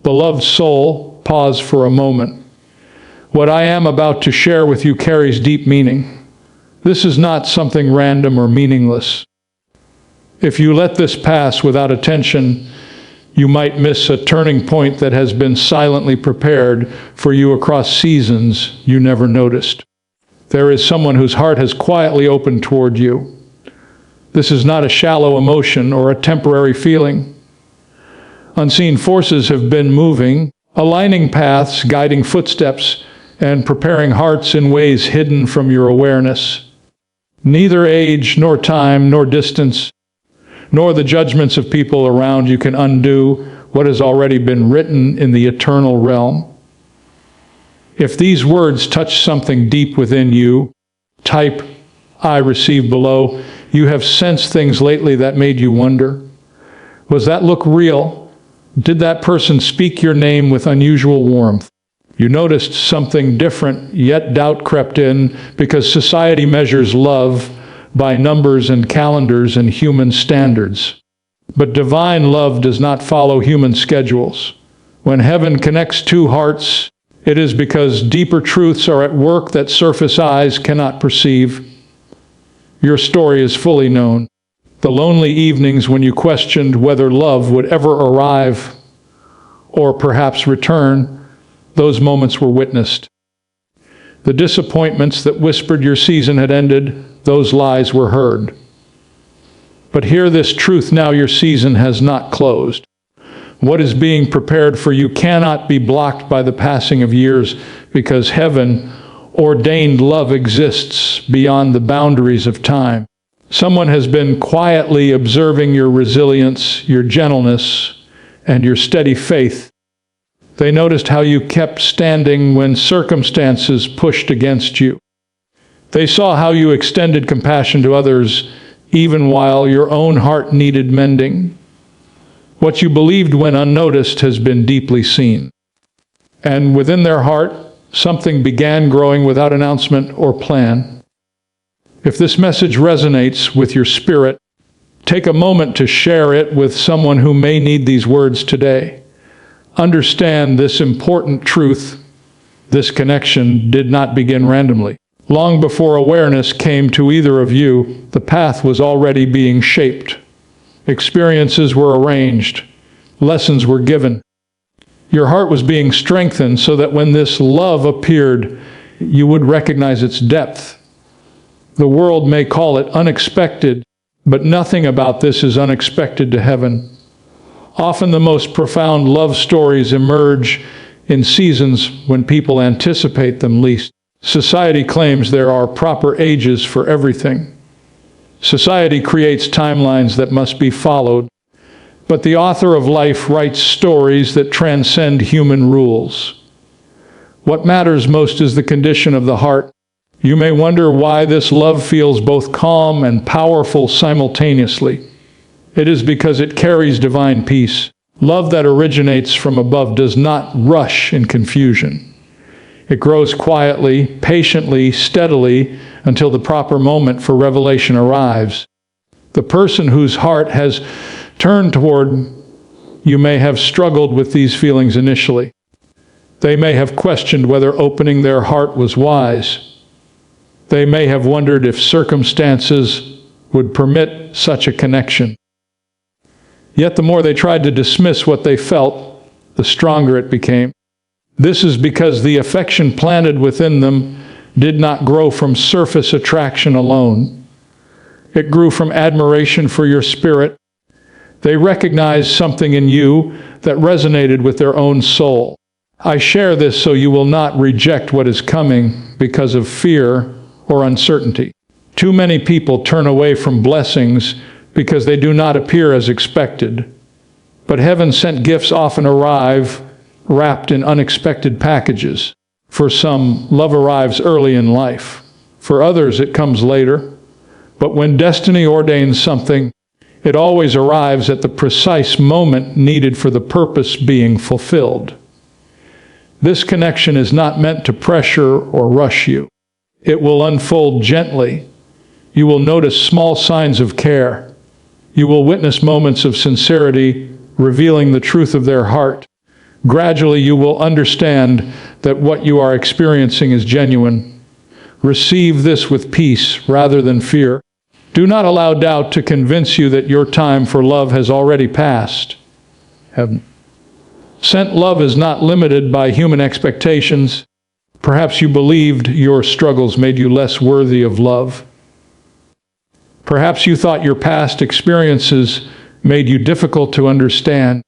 Beloved soul, pause for a moment. What I am about to share with you carries deep meaning. This is not something random or meaningless. If you let this pass without attention, you might miss a turning point that has been silently prepared for you across seasons you never noticed. There is someone whose heart has quietly opened toward you. This is not a shallow emotion or a temporary feeling. Unseen forces have been moving, aligning paths, guiding footsteps, and preparing hearts in ways hidden from your awareness. Neither age, nor time, nor distance, nor the judgments of people around you can undo what has already been written in the eternal realm. If these words touch something deep within you, type "I receive" below. You have sensed things lately that made you wonder. Was that look real? Did that person speak your name with unusual warmth? You noticed something different, yet doubt crept in because society measures love by numbers and calendars and human standards. But divine love does not follow human schedules. When heaven connects two hearts, it is because deeper truths are at work that surface eyes cannot perceive. Your story is fully known. The lonely evenings when you questioned whether love would ever arrive or perhaps return, those moments were witnessed. The disappointments that whispered your season had ended, those lies were heard. But hear this truth now: your season has not closed. What is being prepared for you cannot be blocked by the passing of years, because heaven ordained love exists beyond the boundaries of time. Someone has been quietly observing your resilience, your gentleness, and your steady faith. They noticed how you kept standing when circumstances pushed against you. They saw how you extended compassion to others even while your own heart needed mending. What you believed went unnoticed has been deeply seen. And within their heart, something began growing without announcement or plan. If this message resonates with your spirit, take a moment to share it with someone who may need these words today. Understand this important truth: this connection did not begin randomly. Long before awareness came to either of you, the path was already being shaped. Experiences were arranged. Lessons were given. Your heart was being strengthened so that when this love appeared, you would recognize its depth. The world may call it unexpected, but nothing about this is unexpected to heaven. Often the most profound love stories emerge in seasons when people anticipate them least. Society claims there are proper ages for everything. Society creates timelines that must be followed. But the author of life writes stories that transcend human rules. What matters most is the condition of the heart. You may wonder why this love feels both calm and powerful simultaneously. It is because it carries divine peace. Love that originates from above does not rush in confusion. It grows quietly, patiently, steadily, until the proper moment for revelation arrives. The person whose heart has turned toward you may have struggled with these feelings initially. They may have questioned whether opening their heart was wise. They may have wondered if circumstances would permit such a connection. Yet the more they tried to dismiss what they felt, the stronger it became. This is because the affection planted within them did not grow from surface attraction alone. It grew from admiration for your spirit. They recognized something in you that resonated with their own soul. I share this so you will not reject what is coming because of fear or uncertainty. Too many people turn away from blessings because they do not appear as expected. But heaven-sent gifts often arrive wrapped in unexpected packages. For some, love arrives early in life. For others, it comes later. But when destiny ordains something, it always arrives at the precise moment needed for the purpose being fulfilled. This connection is not meant to pressure or rush you. It will unfold gently. You will notice small signs of care. You will witness moments of sincerity, revealing the truth of their heart. Gradually, you will understand that what you are experiencing is genuine. Receive this with peace rather than fear. Do not allow doubt to convince you that your time for love has already passed. Sent love is not limited by human expectations. Perhaps you believed your struggles made you less worthy of love. Perhaps you thought your past experiences made you difficult to understand.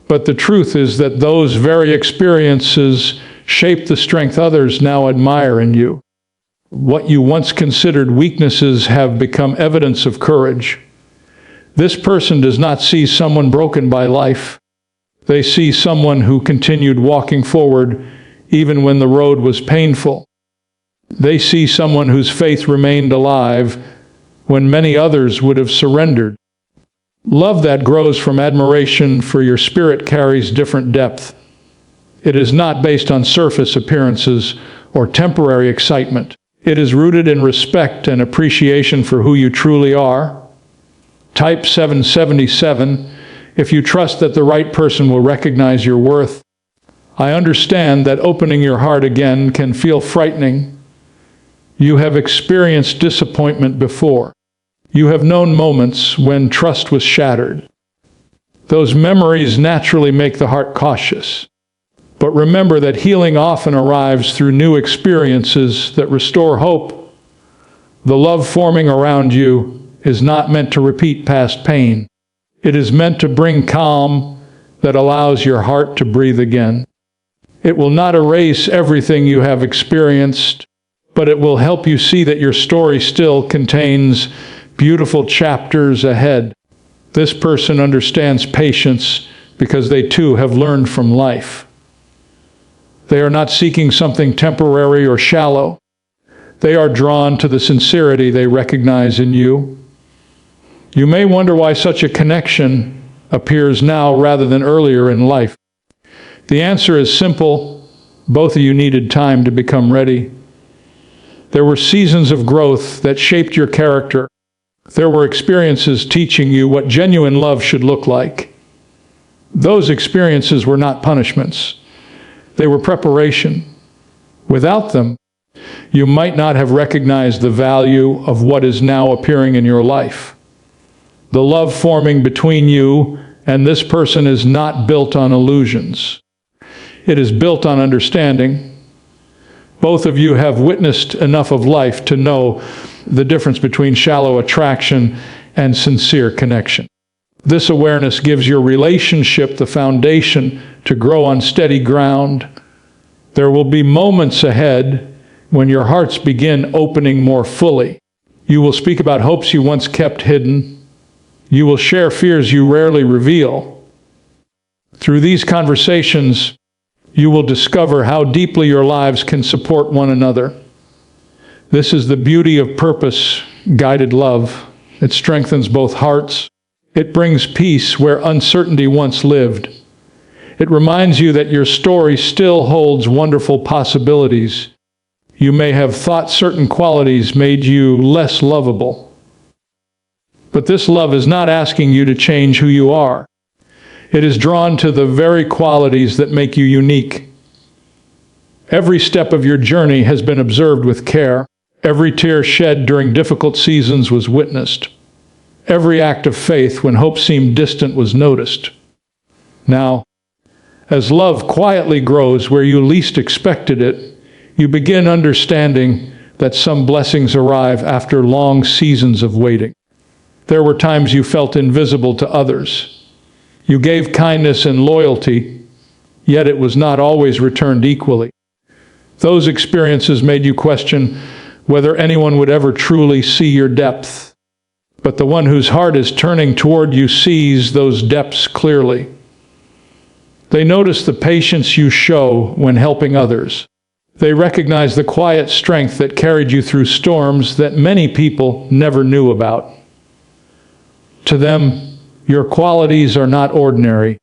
But the truth is that those very experiences shape the strength others now admire in you. What you once considered weaknesses have become evidence of courage. This person does not see someone broken by life. They see someone who continued walking forward even when the road was painful. They see someone whose faith remained alive when many others would have surrendered. Love that grows from admiration for your spirit carries different depth. It is not based on surface appearances or temporary excitement. It is rooted in respect and appreciation for who you truly are. Type 777, if you trust that the right person will recognize your worth. I understand that opening your heart again can feel frightening. You have experienced disappointment before. You have known moments when trust was shattered. Those memories naturally make the heart cautious. But remember that healing often arrives through new experiences that restore hope. The love forming around you is not meant to repeat past pain. It is meant to bring calm that allows your heart to breathe again. It will not erase everything you have experienced, but it will help you see that your story still contains beautiful chapters ahead. This person understands patience because they too have learned from life. They are not seeking something temporary or shallow. They are drawn to the sincerity they recognize in you. You may wonder why such a connection appears now rather than earlier in life. The answer is simple. Both of you needed time to become ready. There were seasons of growth that shaped your character. There were experiences teaching you what genuine love should look like. Those experiences were not punishments. They were preparation. Without them, you might not have recognized the value of what is now appearing in your life. The love forming between you and this person is not built on illusions. It is built on understanding. Both of you have witnessed enough of life to know the difference between shallow attraction and sincere connection. This awareness gives your relationship the foundation to grow on steady ground. There will be moments ahead when your hearts begin opening more fully. You will speak about hopes you once kept hidden. You will share fears you rarely reveal. Through these conversations, you will discover how deeply your lives can support one another. This is the beauty of purpose-guided love. It strengthens both hearts. It brings peace where uncertainty once lived. It reminds you that your story still holds wonderful possibilities. You may have thought certain qualities made you less lovable. But this love is not asking you to change who you are. It is drawn to the very qualities that make you unique. Every step of your journey has been observed with care. Every tear shed during difficult seasons was witnessed. Every act of faith when hope seemed distant was noticed. Now, as love quietly grows where you least expected it, you begin understanding that some blessings arrive after long seasons of waiting. There were times you felt invisible to others. You gave kindness and loyalty, yet it was not always returned equally. Those experiences made you question whether anyone would ever truly see your depth. But the one whose heart is turning toward you sees those depths clearly. They notice the patience you show when helping others. They recognize the quiet strength that carried you through storms that many people never knew about. To them, your qualities are not ordinary.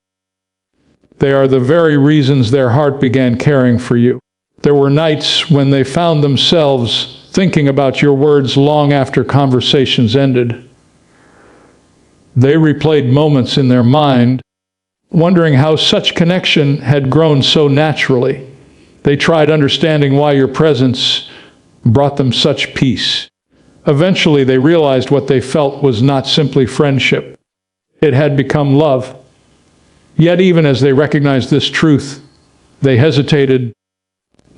They are the very reasons their heart began caring for you. There were nights when they found themselves thinking about your words long after conversations ended. They replayed moments in their mind, wondering how such connection had grown so naturally. They tried understanding why your presence brought them such peace. Eventually, they realized what they felt was not simply friendship. It had become love. Yet even as they recognized this truth, they hesitated,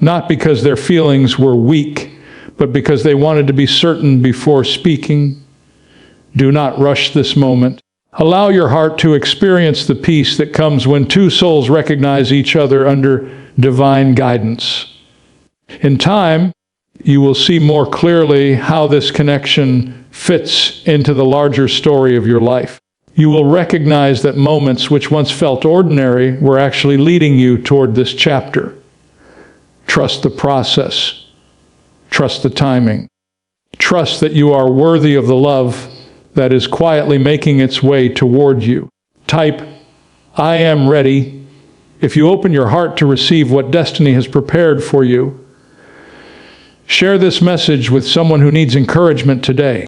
not because their feelings were weak, but because they wanted to be certain before speaking. Do not rush this moment. Allow your heart to experience the peace that comes when two souls recognize each other under divine guidance. In time, you will see more clearly how this connection fits into the larger story of your life. You will recognize that moments which once felt ordinary were actually leading you toward this chapter. Trust the process. Trust the timing. Trust that you are worthy of the love that is quietly making its way toward you. Type, "I am ready," if you open your heart to receive what destiny has prepared for you. Share this message with someone who needs encouragement today.